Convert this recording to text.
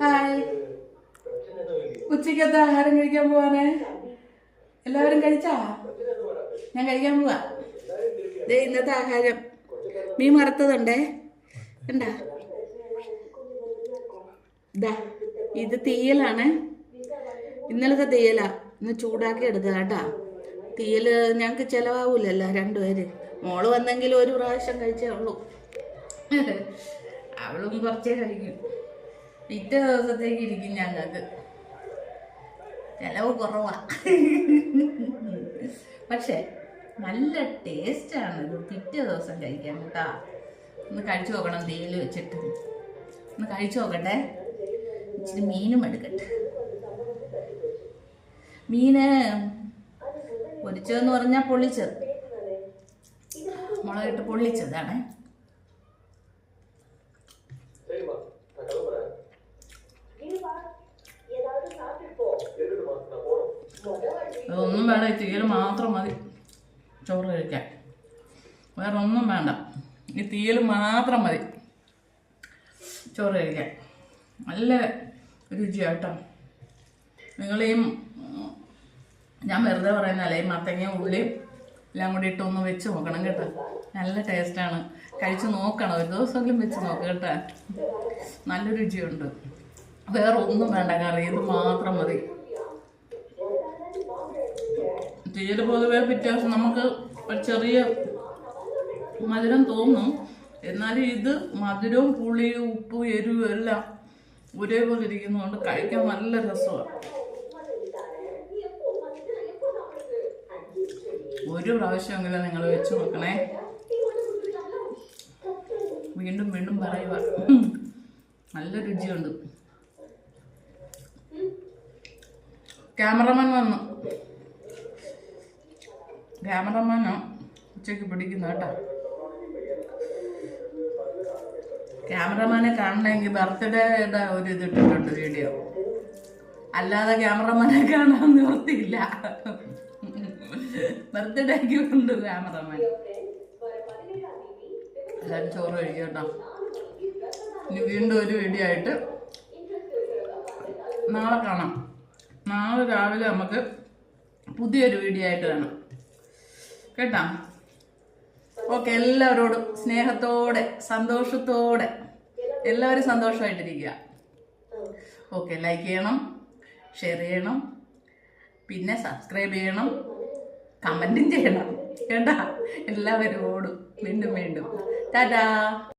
Hi. ഉച്ചക്കത്തെ ആഹാരം കഴിക്കാൻ പോവാണേ. എല്ലാവരും കഴിച്ചാ? ഞാൻ കഴിക്കാൻ പോവാ. ദേ ഇന്നത്തെ ആഹാരം മീൻ വറുത്തതുണ്ടേ. കണ്ടാ? ഇത് തീയലാണ്. ഇന്നലത്തെ തീയലാ. ഇന്ന് ചൂടാക്കി എടുക്കുക കേട്ടാ. തീയൽ ഞങ്ങൾക്ക് ചിലവാകൂലല്ലോ രണ്ടുപേര്. മോള് വന്നെങ്കിലും ഒരു പ്രാവശ്യം കഴിച്ചേ ഉള്ളൂ. അവളും കുറച്ചേ കഴിക്കും. പിറ്റേ ദിവസത്തേക്ക് ഇരിക്കും ഞങ്ങൾക്ക്. ചിലവ് കുറവാ, പക്ഷെ നല്ല ടേസ്റ്റാണ് ഇത് പിറ്റേ ദിവസം കഴിക്കാൻ കേട്ടാ. ഒന്ന് കഴിച്ചു നോക്കണം. തീയിൽ വെച്ചിട്ട് ഒന്ന് കഴിച്ചു നോക്കട്ടെ. ഇച്ചിരി മീനും എടുക്കട്ടെ. മീന് പൊരിച്ചതെന്ന് പറഞ്ഞാൽ പൊള്ളിച്ചത്, മുളകിട്ട് പൊള്ളിച്ചതാണ്. അതൊന്നും വേണ്ട, ഈ തീയൽ മാത്രം മതി ചോറ് കഴിക്കാൻ. വേറെ ഒന്നും വേണ്ട, ഈ തീയൽ മാത്രം മതി ചോറ് കഴിക്കാൻ. നല്ല രുചിയാട്ടോ. നിങ്ങളീ ഞാൻ വെറുതെ പറയുന്നല്ലേ, ഈ മത്തങ്ങ ഉള്ളി എല്ലാം കൂടി ഇട്ടൊന്ന് വെച്ച് നോക്കണം കേട്ടോ. നല്ല ടേസ്റ്റാണ്. കഴിച്ച് നോക്കണം, ഒരു ദിവസമെങ്കിലും വെച്ച് നോക്കുക കേട്ടോ. നല്ല രുചിയുണ്ട്. വേറെ ഒന്നും വേണ്ട കറി, ഇത് മാത്രം മതി. തീയൽ പൊതുവേ പിറ്റേ ദിവസം നമുക്ക് ചെറിയ മധുരം തോന്നും. എന്നാലും ഇത് മധുരവും പുളിയും ഉപ്പും എരിവും എല്ലാം ഒരേപോലെ ഇരിക്കുന്നതുകൊണ്ട് കഴിക്കാൻ നല്ല രസമാണ്. ഒരു പ്രാവശ്യമെങ്കിലും നിങ്ങൾ വെച്ച് നോക്കണേ. വീണ്ടും വീണ്ടും പറയുക, നല്ല രുചിയുണ്ട്. ക്യാമറമാൻ വന്നു. ക്യാമറമാനോ ഉച്ചയ്ക്ക് പിടിക്കുന്നു കേട്ടോ. ക്യാമറമാനെ കാണണമെങ്കിൽ ബർത്ത്ഡേയുടെ ഒരു ഇതിട്ടിട്ടുണ്ട് വീഡിയോ. അല്ലാതെ ക്യാമറമാനെ കാണാൻ നിവർത്തിയില്ല. ബർത്ത്ഡേക്ക് ഉണ്ട് ക്യാമറമാൻ. എല്ലാവരും ചോറ് കഴിക്കും കേട്ടോ. ഇനി വീണ്ടും ഒരു വീഡിയോ ആയിട്ട് നാളെ കാണാം. നാളെ രാവിലെ നമുക്ക് പുതിയൊരു വീഡിയോ ആയിട്ട് കാണാം കേട്ടോ. ഓക്കെ, എല്ലാവരോടും സ്നേഹത്തോടെ സന്തോഷത്തോടെ എല്ലാവരും സന്തോഷമായിട്ടിരിക്കുക. ഓക്കെ, ലൈക്ക് ചെയ്യണം, ഷെയർ ചെയ്യണം, പിന്നെ സബ്സ്ക്രൈബ് ചെയ്യണം, കമൻറ്റും ചെയ്യണം കേട്ടാ. എല്ലാവരോടും വീണ്ടും വീണ്ടും ടാറ്റാ.